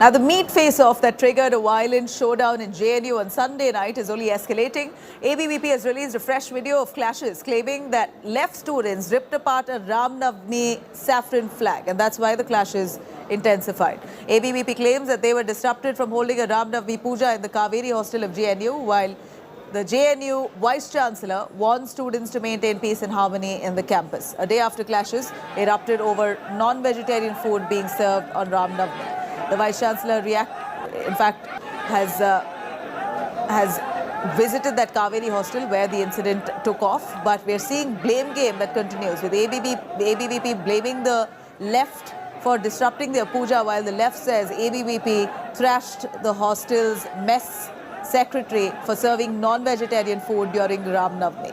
Now, the meat face-off that triggered a violent showdown in JNU on Sunday night is only escalating. ABVP has released a fresh video of clashes claiming that left students ripped apart a Ram Navami saffron flag, and that's why the clashes intensified. ABVP claims that they were disrupted from holding a Ram Navami puja in the Kaveri Hostel of JNU, while the JNU Vice-Chancellor warned students to maintain peace and harmony in the campus. A day after clashes erupted over non-vegetarian food being served on Ram Navami. The Vice-Chancellor has visited that Kaveri Hostel where the incident took off, but we're seeing blame game that continues, with ABVP blaming the left for disrupting their puja, while the left says ABVP thrashed the hostel's mess secretary for serving non-vegetarian food during Ram Navami.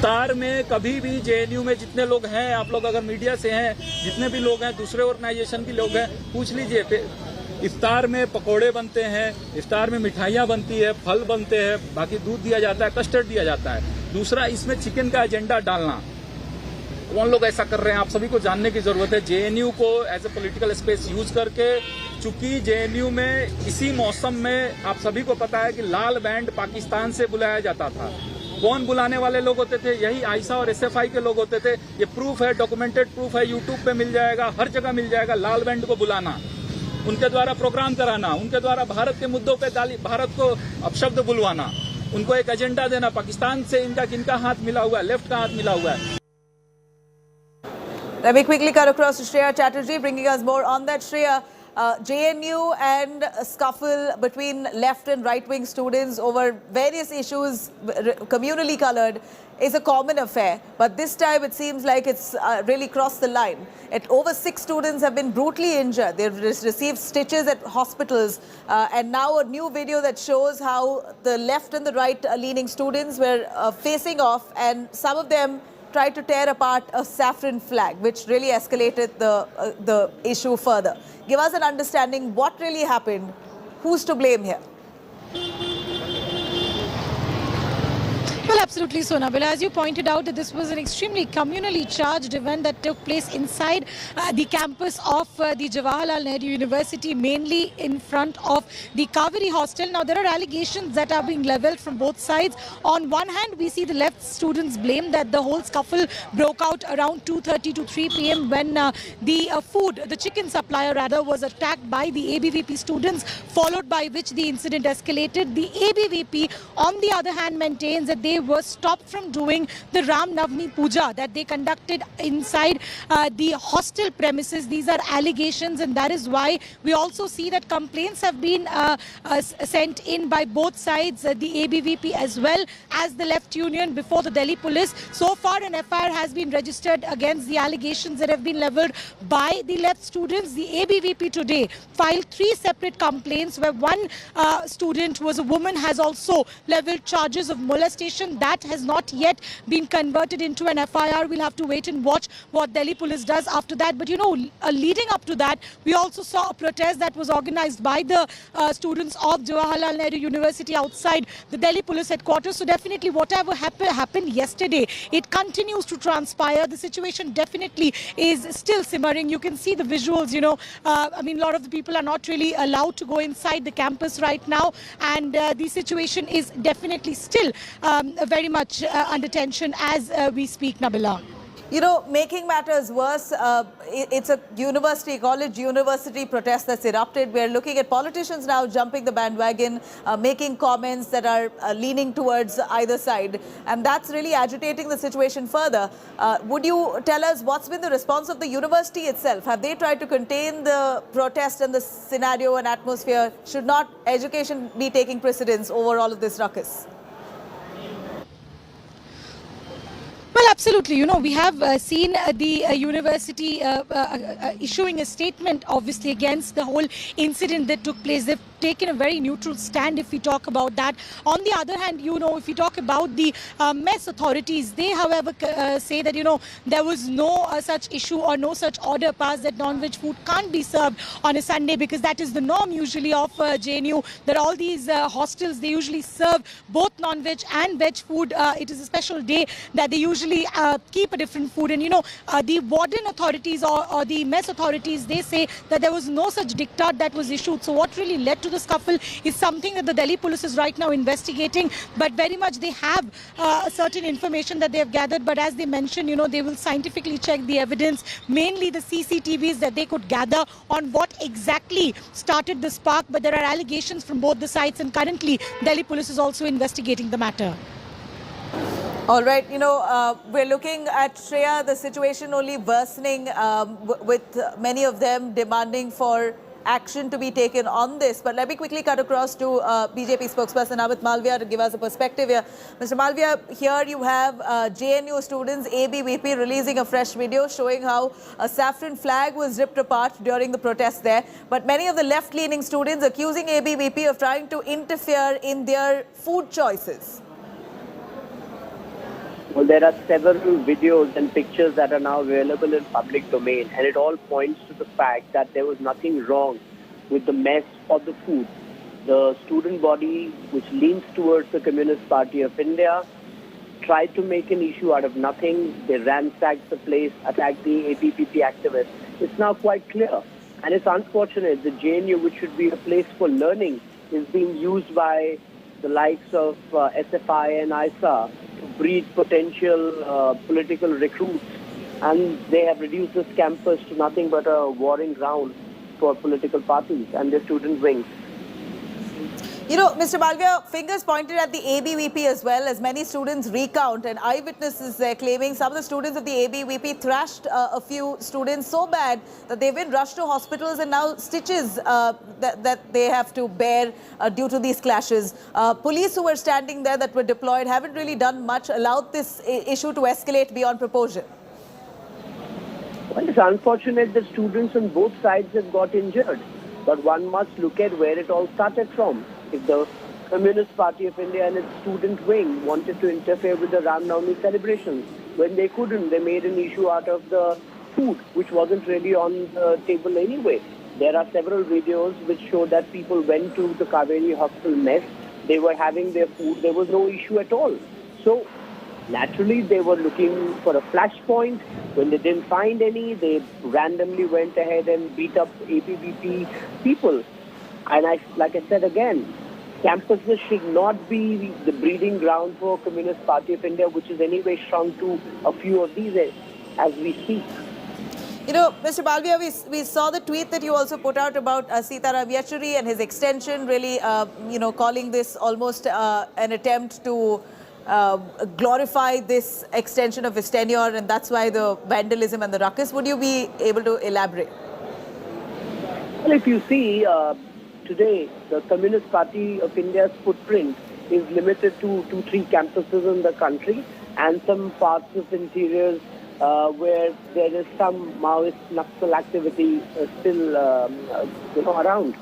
इफ्तार में कभी भी JNU में जितने लोग हैं, आप लोग अगर मीडिया से हैं, जितने भी लोग हैं, दूसरे ऑर्गेनाइजेशन के लोग हैं, पूछ लीजिए। इफ्तार में पकोड़े बनते हैं, इफ्तार में मिठाइयाँ बनती है, फल बनते हैं, बाकी दूध दिया जाता है, कस्टर्ड दिया जाता है। दूसरा, इसमें चिकन का एजेंडा डालना, कौन लोग ऐसा कर रहे हैं, आप सभी को जानने की जरूरत है। जेएनयू को as a political space use करके, चूंकि जेएनयू में इसी मौसम में आप सभी को पता है कि लाल बैंड पाकिस्तान से बुलाया जाता था। कौन बुलाने वाले लोग होते थे? यही आयशा और एसएफआई के लोग होते थे। ये प्रूफ है, डॉक्यूमेंटेड प्रूफ है, यूट्यूब पे मिल जाएगा, हर जगह मिल जाएगा। लाल बैंड को बुलाना, उनके द्वारा प्रोग्राम कराना, उनके द्वारा भारत के मुद्दों पे भारत को अपशब्द बुलवाना, उनको एक एजेंडा देना। पाकिस्तान से इनका किनका हाथ मिला हुआ है? लेफ्ट का हाथ मिला हुआ है। Let me quickly cut across to Shreya Chatterjee, bringing us more on that. Shreya, JNU and a scuffle between left and right-wing students over various issues, communally coloured, is a common affair. But this time it seems like it's really crossed the line. Over 6 students have been brutally injured. They've received stitches at hospitals. And now a new video that shows how the left and the right-leaning students were facing off, and some of them tried to tear apart a saffron flag, which really escalated the issue further. Give us an understanding what really happened. Who's to blame here? Well, absolutely, Sonabila. As you pointed out, that this was an extremely communally charged event that took place inside the campus of the Jawaharlal Nehru University, mainly in front of the Kaveri Hostel. Now, there are allegations that are being levelled from both sides. On one hand, we see the left students blame that the whole scuffle broke out around 2:30 to 3 p.m. when the chicken supplier rather, was attacked by the ABVP students, followed by which the incident escalated. The ABVP, on the other hand, maintains that they were stopped from doing the Ram Navami puja that they conducted inside the hostel premises. These are allegations, and that is why we also see that complaints have been sent in by both sides, the ABVP as well as the left union, before the Delhi police. So far, an FIR has been registered against the allegations that have been levelled by the left students. The ABVP today filed 3 separate complaints, where one student, who was a woman, has also levelled charges of molestation. That has not yet been converted into an FIR. We'll have to wait and watch what Delhi police does after that. But, you know, leading up to that, we also saw a protest that was organized by the students of Jawaharlal Nehru University outside the Delhi police headquarters. So definitely whatever happened yesterday, it continues to transpire. The situation definitely is still simmering. You can see the visuals, you know. I mean, a lot of the people are not really allowed to go inside the campus right now. And the situation is definitely still very much under tension as we speak, Nabila. You know, making matters worse, it's a college university protest that's erupted. We're looking at politicians now jumping the bandwagon, making comments that are leaning towards either side. And that's really agitating the situation further. Would you tell us what's been the response of the university itself? Have they tried to contain the protest and the scenario and atmosphere? Should not education be taking precedence over all of this ruckus? Well, absolutely. You know, we have seen the university issuing a statement, obviously, against the whole incident that took place. They've taken a very neutral stand if we talk about that. On the other hand, if we talk about the mess authorities, they, however, say that, there was no such issue or no such order passed that non-veg food can't be served on a Sunday, because that is the norm usually of JNU. That all these hostels, they usually serve both non-veg and veg food. It is a special day that they usually keep a different food. And, the warden authorities or the mess authorities, they say that there was no such diktat that was issued. So what really led to the scuffle is something that the Delhi police is right now investigating. But very much they have certain information that they have gathered. But as they mentioned, they will scientifically check the evidence, mainly the CCTVs that they could gather on what exactly started the spark. But there are allegations from both the sides, and currently Delhi police is also investigating the matter. All right, we're looking at Shreya, the situation only worsening with many of them demanding for action to be taken on this. But let me quickly cut across to BJP spokesperson Amit Malviya to give us a perspective here. Mr. Malviya, here you have JNU students, ABVP, releasing a fresh video showing how a saffron flag was ripped apart during the protest there. But many of the left-leaning students accusing ABVP of trying to interfere in their food choices. Well, there are several videos and pictures that are now available in public domain, and it all points to the fact that there was nothing wrong with the mess or the food. The student body, which leans towards the Communist Party of India, tried to make an issue out of nothing. They ransacked the place, attacked the ABVP activists. It's now quite clear. And it's unfortunate the JNU, which should be a place for learning, is being used by the likes of SFI and ISA to breed potential political recruits. And they have reduced this campus to nothing but a warring ground for political parties and their student wings. Mr. Malviya, fingers pointed at the ABVP as well, as many students recount, and Eyewitness is claiming some of the students of the ABVP thrashed a few students so bad that they've been rushed to hospitals, and now stitches that they have to bear due to these clashes. Police who were standing there that were deployed haven't really done much, allowed this issue to escalate beyond proportion. Well, it's unfortunate that students on both sides have got injured, but one must look at where it all started from. If the Communist Party of India and its student wing wanted to interfere with the Ram Navami celebrations, when they couldn't, they made an issue out of the food, which wasn't really on the table anyway. There are several videos which show that people went to the Kaveri Hostel mess, they were having their food, there was no issue at all. So, naturally, they were looking for a flashpoint. When they didn't find any, they randomly went ahead and beat up ABVP people. And like I said again, campuses should not be the breeding ground for Communist Party of India, which is anyway shrunk to a few of these as we speak. Mr. Malviya, we saw the tweet that you also put out about Ram Navami and his extension, really, calling this almost an attempt to glorify this extension of his tenure, and that's why the vandalism and the ruckus. Would you be able to elaborate? Well, if you see, today, the Communist Party of India's footprint is limited to 2-3 campuses in the country and some parts of interiors where there is some Maoist Naxal activity still around.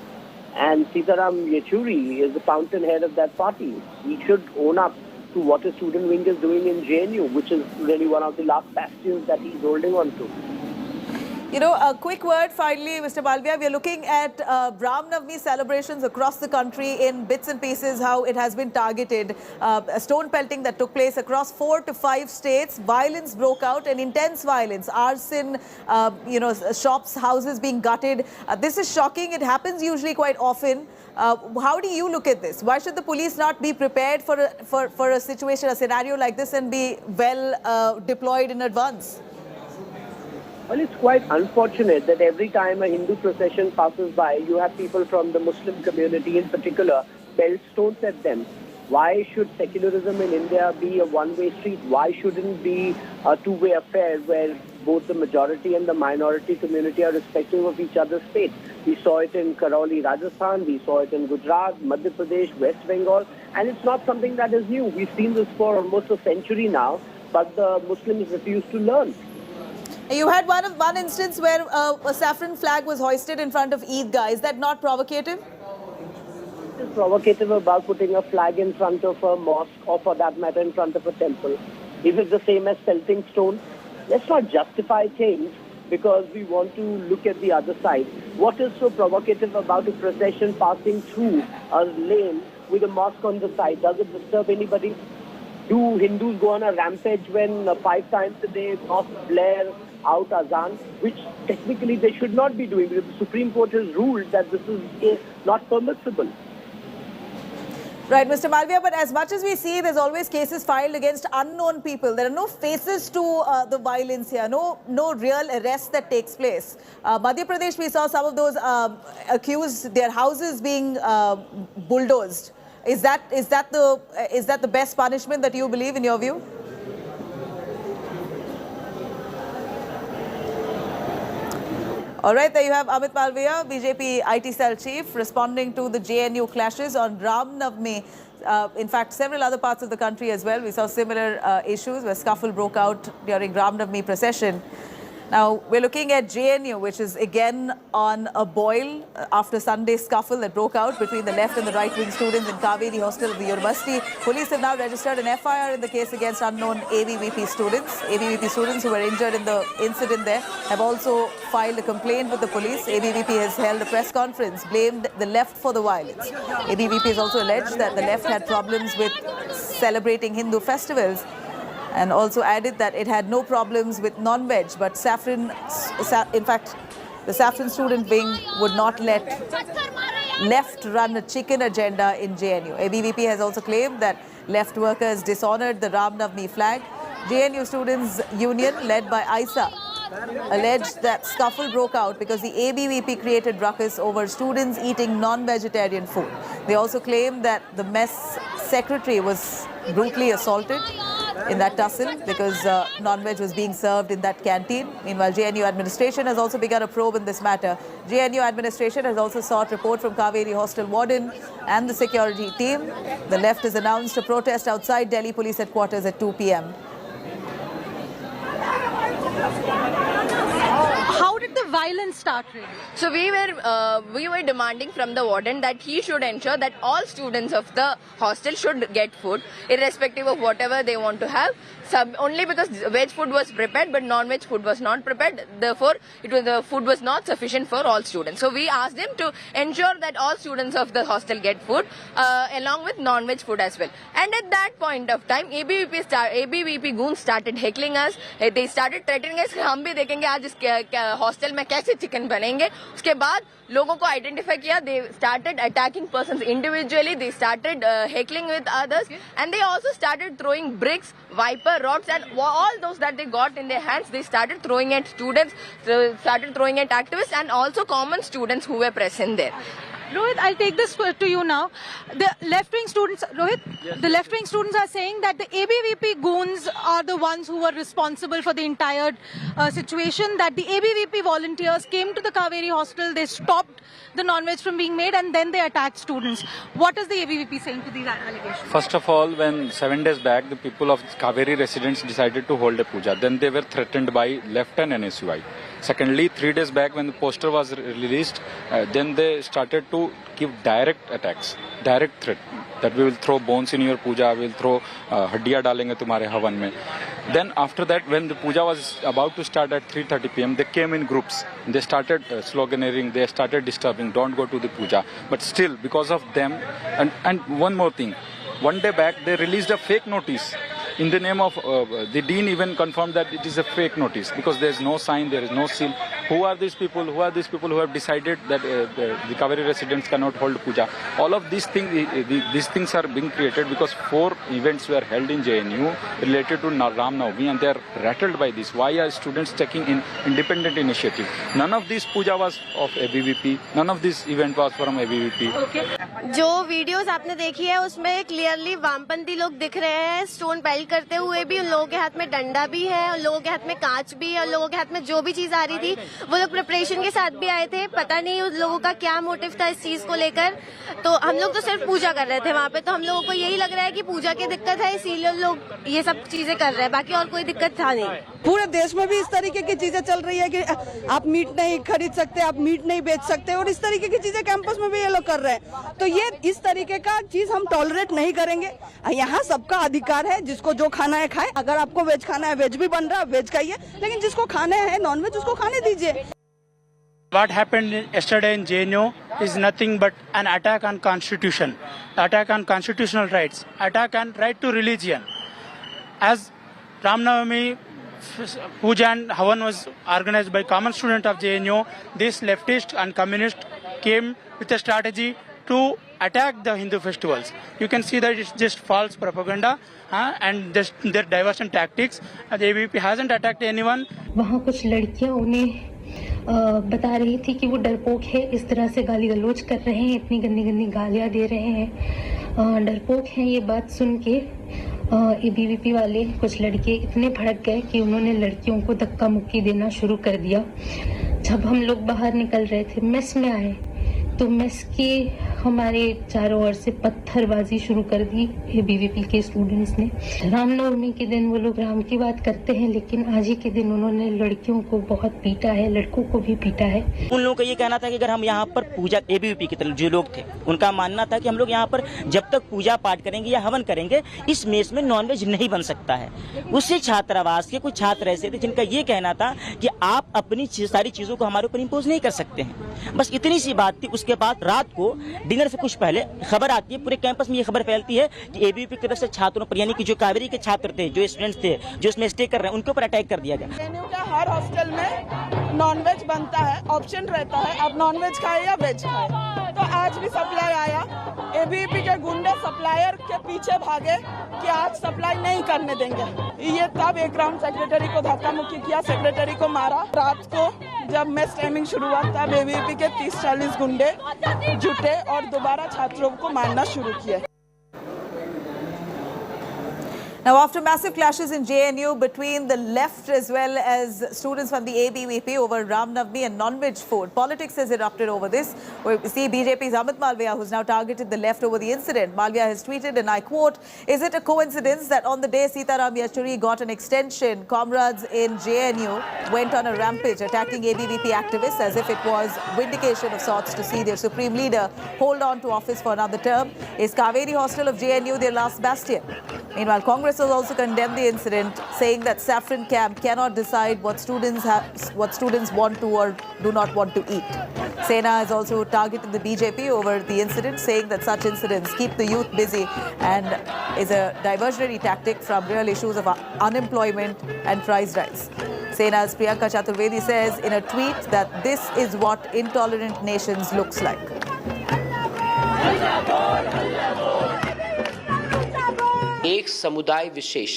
And Sitaram Yechuri is the fountainhead of that party. He should own up to what his student wing is doing in JNU, which is really one of the last bastions that he's holding on to. A quick word finally, Mr. Malviya. We are looking at Ram Navami celebrations across the country in bits and pieces, how it has been targeted. A stone pelting that took place across 4 to 5 states. Violence broke out, and intense violence. Arson, shops, houses being gutted. This is shocking. It happens usually quite often. How do you look at this? Why should the police not be prepared for a situation, a scenario like this, and be well deployed in advance? Well, it's quite unfortunate that every time a Hindu procession passes by, you have people from the Muslim community in particular belt stones at them. Why should secularism in India be a one-way street? Why shouldn't it be a two-way affair where both the majority and the minority community are respectful of each other's faith? We saw it in Karauli, Rajasthan. We saw it in Gujarat, Madhya Pradesh, West Bengal. And it's not something that is new. We've seen this for almost a century now, but the Muslims refuse to learn. You had one instance where a saffron flag was hoisted in front of Eidgah. Is that not provocative? provocative about putting a flag in front of a mosque or for that matter in front of a temple? Is it the same as pelting stones? Let's not justify things because we want to look at the other side. What is so provocative about a procession passing through a lane with a mosque on the side? Does it disturb anybody? Do Hindus go on a rampage when 5 times a day mosques blare out azan, which technically they should not be doing because the Supreme Court has ruled that this is not permissible. Right, Mr. Malviya, but as much as we see, there's always cases filed against unknown people. There are no faces to the violence here, no real arrest that takes place. Madhya Pradesh, we saw some of those accused, their houses being bulldozed. Is that the best punishment that you believe in your view? All right, there you have Amit Malviya, BJP IT cell chief, responding to the JNU clashes on Ram Navami. In fact, several other parts of the country as well. We saw similar issues where scuffle broke out during Ram Navami procession. Now, we're looking at JNU, which is again on a boil after Sunday's scuffle that broke out between the left and the right-wing students in Kaveri Hostel of the university. Police have now registered an FIR in the case against unknown ABVP students. ABVP students who were injured in the incident there have also filed a complaint with the police. ABVP has held a press conference, blamed the left for the violence. ABVP has also alleged that the left had problems with celebrating Hindu festivals, and also added that it had no problems with non-veg, but in fact, the Saffron student wing would not let left run a chicken agenda in JNU. ABVP has also claimed that left workers dishonored the Ram Navami flag. JNU Students' Union, led by ISA, alleged that scuffle broke out because the ABVP created ruckus over students eating non-vegetarian food. They also claimed that the mess secretary was brutally assaulted in that tussle because non-veg was being served in that canteen. Meanwhile, JNU administration has also begun a probe in this matter. JNU administration has also sought report from Kaveri Hostel warden and the security team. The left has announced a protest outside Delhi Police Headquarters at 2 p.m. How did the violence start really? So we were demanding from the warden that he should ensure that all students of the hostel should get food, irrespective of whatever they want to have. Only because veg food was prepared, but non-veg food was not prepared. Therefore, the food was not sufficient for all students. So we asked them to ensure that all students of the hostel get food, along with non-veg food as well. And at that point of time, ABVP goons started heckling us. They started threatening us. हम भी देखेंगे आज इस hostel में कैसे chicken बनेंगे. उसके बाद लोगों को आइडेंटिफाई किया. They started attacking persons individually. They started heckling with others, and they also started throwing bricks, viper rods, and all those that they got in their hands. They started throwing at students, started throwing at activists, and also common students who were present there. Rohit, I'll take this to you now. The left-wing students, Rohit, the left-wing students are saying that the ABVP goons are the ones who were responsible for the entire situation, that the ABVP volunteers came to the Kaveri hostel, they stopped the non-veg from being made, and then they attacked students. What is the ABVP saying to these allegations? First of all, when 7 days back, the people of Kaveri residents decided to hold a puja, then they were threatened by left and NSUI. Secondly, 3 days back when the poster was released, then they started to give direct attacks, direct threat that we will throw bones in your puja, we will throw haddiya dalenge tumhare havan mein. Then after that, when the puja was about to start at 3:30 p.m., they came in groups. They started sloganeering, they started disturbing, don't go to the puja. But still, because of them, and one more thing, one day back they released a fake notice. In the name of, the dean even confirmed that it is a fake notice because there is no sign, there is no seal. Who are these people? Who are these people who have decided that the Kaveri residents cannot hold puja? All of these things are being created because 4 events were held in JNU related to Ram Navami, and they are rattled by this. Why are students taking independent initiative? None of this puja was of ABVP. None of this event was from ABVP. Okay. जो videos आपने देखी है उसमें clearly वामपंथी लोग दिख रहे हैं स्टोन पेल्ट करते हुए भी. उन लोगों के हाथ में डंडा भी है, उन लोगों के हाथ में कांच भी है, उन लोगों के हाथ में जो भी चीज आ रही थी वो लोग प्रिपरेशन के साथ भी आए थे, पता नहीं उन लोगों का क्या मोटिव था इस चीज को लेकर। तो हम लोग तो सिर्फ पूजा कर रहे थे वहाँ पे, तो हम लोगों को यही लग रहा है कि पूजा की दिक्कत है इसीलिए लोग ये सब चीजें कर रहे हैं, बाकी और कोई दिक्कत था नहीं। पूरे देश में भी इस तरीके की चीजें चल रही है कि आप मीट नहीं खरीद सकते, आप मीट नहीं बेच सकते, और इस तरीके की चीजें कैंपस में भी ये लोग कर रहे हैं। तो ये इस तरीके का चीज हम टॉलरेट नहीं करेंगे। यहाँ सबका अधिकार है, जिसको जो खाना है खाए। अगर आपको वेज खाना है, वेज भी बन रहा है, वेज खाइए, लेकिन जिसको खाने हैं नॉन वेज उसको खाने दीजिए। What happened yesterday in JNU is nothing but an attack on constitution, attack on constitutional rights, attack on right to religion. As Ram Navami Puja and Havan was organized by common student of JNU, this leftist and communist came with a strategy to attack the Hindu festivals. You can see that it's just false propaganda and just their diversion tactics. The ABVP hasn't attacked anyone. वहाँ कुछ लड़कियाँ उन्हें बता रही थी कि वो डरपोक है, इस तरह से गाली गलौज कर रहे हैं, इतनी गंदी गंदी गालियाँ दे रहे हैं, डरपोक हैं। ये बात सुन के ABVP वाले कुछ लड़के इतने भड़क गए कि उन्होंने लड़कियों को धक्का मुक्की देना शुरू कर दिया। जब हम लोग बाहर निकल रहे थे, मेस में आए, तो मेस के हमारे चारों ओर से पत्थरबाजी शुरू कर दी ABVP के स्टूडेंट्स ने। रामनवमी के दिन वो लोग राम की बात करते हैं, लेकिन आज ही के दिन उन्होंने लड़कियों को बहुत पीटा है, लड़कों को भी पीटा है। उन लोगों का ये कहना था कि अगर हम यहाँ पर पूजा, ABVP की तरफ जो लोग थे उनका मानना था कि हम लोग यहाँ पर जब तक पूजा पाठ करेंगे या हवन करेंगे, इस मेस में नॉनवेज नहीं बन सकता है। उससे छात्रावास के कुछ छात्र ऐसे थे जिनका ये कहना था कि आप अपनी सारी चीजों को हमारे ऊपर इम्पोज नहीं कर सकते हैं। बस इतनी सी बात थी। उसके बाद रात को डिनर से कुछ पहले खबर आती है, पूरे कैंपस में ये खबर फैलती है कि ABVP की तरफ से छात्रों पर, यानी कि जो कावेरी के छात्र थे, जो स्टूडेंट्स थे, जो इसमें स्टे कर रहे हैं, उनके ऊपर अटैक कर दिया गया। JNU का हर हॉस्टल में नॉनवेज बनता है, ऑप्शन रहता है, आप नॉनवेज खाए या वेज खाए। तो आज भी सप्लाई आया, ABVP के गुंडे सप्लायर के पीछे भागे कि आज सप्लाई नहीं करने देंगे। ये तब एक राउंड सेक्रेटरी को धक्का मुक्की किया, सेक्रेटरी को मारा। रात को जब मेस टाइमिंग शुरू हुआ तब ABVP के 30-40 गुंडे जुटे और दोबारा छात्रों को मारना शुरू किया। Now, after massive clashes in JNU between the left as well as students from the ABVP over Ram Navami and non-veg food, politics has erupted over this. We see BJP's Amit Malviya, who's now targeted the left over the incident. Malviya has tweeted, and I quote, "Is it a coincidence that on the day Sitaram Yechuri got an extension, comrades in JNU went on a rampage attacking ABVP activists as if it was vindication of sorts to see their supreme leader hold on to office for another term? Is Kaveri Hostel of JNU their last bastion?" Meanwhile, Congress has also condemned the incident, saying that Saffron camp cannot decide what students want to or do not want to eat. Sena has also targeted the BJP over the incident, saying that such incidents keep the youth busy and is a diversionary tactic from real issues of unemployment and price rise. Sena's Priyanka Chaturvedi says in a tweet that this is what intolerant nations looks like. एक समुदाय विशेष,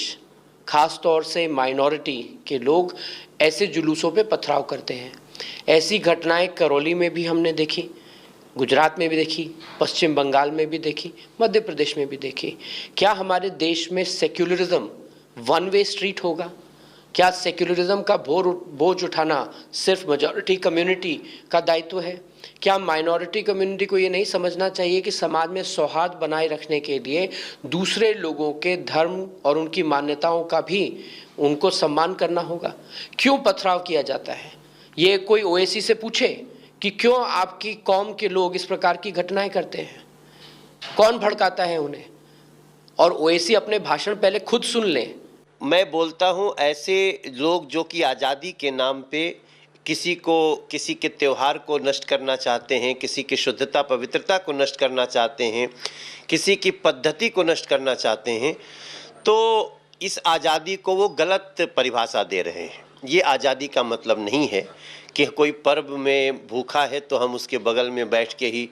खास तौर से minority के लोग ऐसे जुलूसों पे पथराव करते हैं। ऐसी घटनाएं करौली में भी हमने देखी, गुजरात में भी देखी, पश्चिम बंगाल में भी देखी, मध्य प्रदेश में भी देखी। क्या हमारे देश में सेक्युलरिज्म वन वे स्ट्रीट होगा? क्या सेक्युलरिज्म का बोझ उठाना सिर्फ मेजॉरिटी कम्युनिटी का दायित्व है? क्या माइनॉरिटी कम्युनिटी को ये नहीं समझना चाहिए कि समाज में सौहार्द बनाए रखने के लिए दूसरे लोगों के धर्म और उनकी मान्यताओं का भी उनको सम्मान करना होगा? क्यों पथराव किया जाता है? ये कोई ओएसी से पूछे कि क्यों आपकी कौम के लोग इस प्रकार की घटनाएं करते हैं? कौन भड़काता है उन्हें? और ओएसी अपने भाषण पहले खुद सुन लें। मैं बोलता हूं, ऐसे लोग जो कि आज़ादी के नाम पे किसी के त्यौहार को नष्ट करना चाहते हैं, किसी की शुद्धता पवित्रता को नष्ट करना चाहते हैं, किसी की पद्धति को नष्ट करना चाहते हैं, तो इस आज़ादी को वो गलत परिभाषा दे रहे हैं। ये आज़ादी का मतलब नहीं है कि कोई पर्व में भूखा है तो हम उसके बगल में बैठ के ही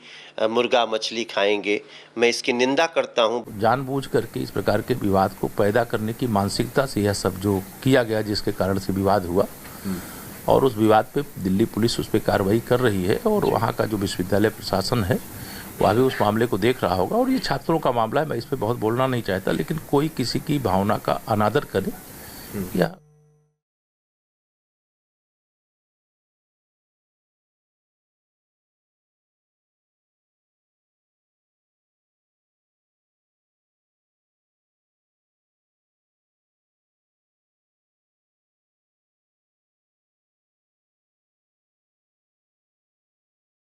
मुर्गा मछली खाएंगे। मैं इसकी निंदा करता हूँ। जानबूझ करके इस प्रकार के विवाद को पैदा करने की मानसिकता से यह सब जो किया गया, जिसके कारण से विवाद हुआ, और उस विवाद पे दिल्ली पुलिस उस पर कार्रवाई कर रही है और वहाँ का जो विश्वविद्यालय प्रशासन है वो अभी उस मामले को देख रहा होगा। और ये छात्रों का मामला है, मैं इस पर बहुत बोलना नहीं चाहता, लेकिन कोई किसी की भावना का अनादर करे या